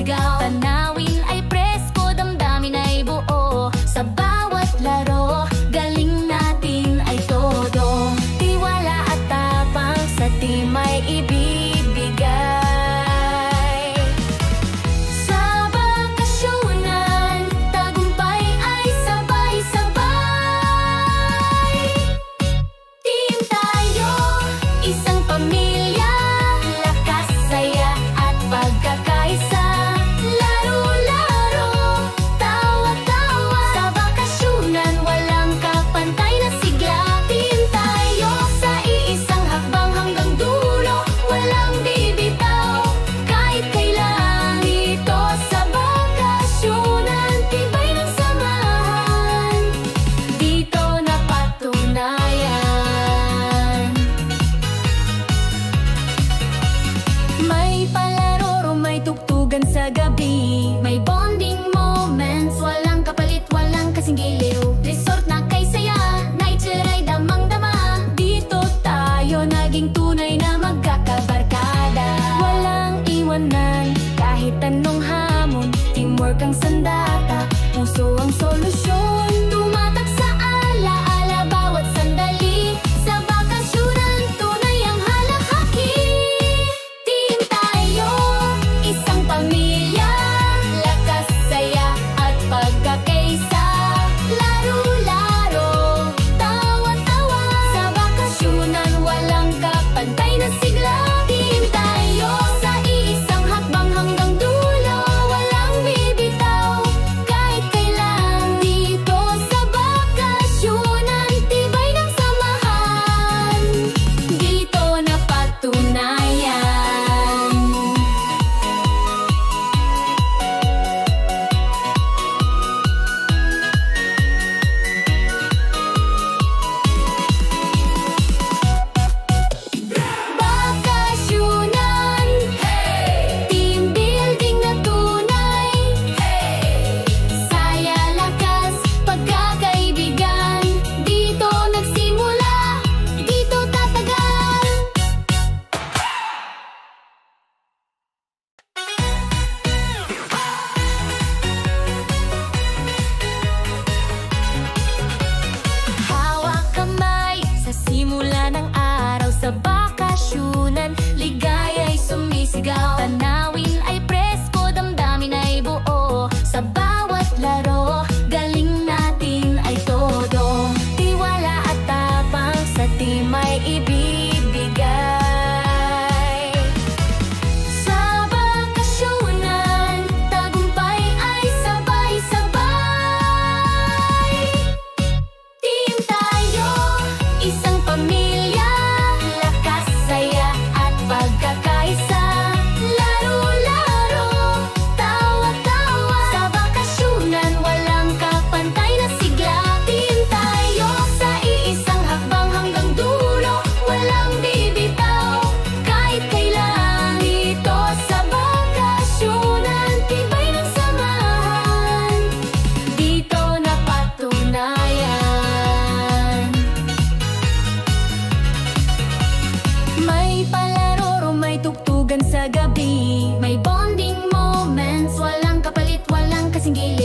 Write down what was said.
sumisigaw. Tanawin ay presko, damdamin ay buo. Sa bawat laro, galing natin ay todo. Tiwala at tapang sa team ay ibibigay. Sa bakasyunan, tagumpay ay sabay-sabay. Team tayo, isang pamilya, lakas, saya at pagkakaisa. Laro-laro, tawa-tawa. Sa bakasyunan, walang kapantay na sigla. Team tayo, sa iisang hakbang hanggang dulo. Walang bibitaw, kahit kailan. Dito sa bakasyunan, tibay ng samahan. Dito napatunayan. May palaro, may tugtugan sa gabi. May bonding moments, walang kapalit, walang kasing giliw. Resort na kay saya, night ride damang-dama. Dito tayo naging tunay na magkakabarkada. Walang iwanan, kahit anong hamon. Teamwork ang sandata, puso ang solusyon. Tumatak sa alaala bawat sandali. Sa bakasyunan, tunay ang halakhaki. Team tayo, isang pamilya, lakas, saya at pagkakaisa. Laro-laro, tawa-tawa. Sa bakasyunan, walang kapantay na sigla. Team tayo, sa iisang hakbang hanggang dulo. Walang bibitaw, kahit kailan. Dito sa bakasyunan, tibay ng samahan. Dito napatunayan. Bakasyunan, team building na tunay. Saya, lakas, pagkakaibigan. Dito nagsimula, dito tatagal. Hawak kamay sa simula ng araw. Sa bakasyunan, ligaya'y sumisigaw. Tanawin ay presko, damdamin ay buo. Sa bawat laro, galing natin ay todo. Tiwala at tapang sa team ay ibibigay. Sa bakasyunan, tagumpay ay sabay-sabay. Team tayo, isang pamilya, lakas, saya at pagkakaisa. Laro-laro, tawa-tawa. Sa bakasyunan, walang kapantay na sigla. Team tayo, sa iisang hakbang hanggang dulo. Walang bibitaw, kahit kailan. Dito sa bakasyunan, tibay ng samahan. Dito napatunayan. May palaro, may tugtugan sa gabi. May bonding moments, walang kapalit, walang kasing giliw.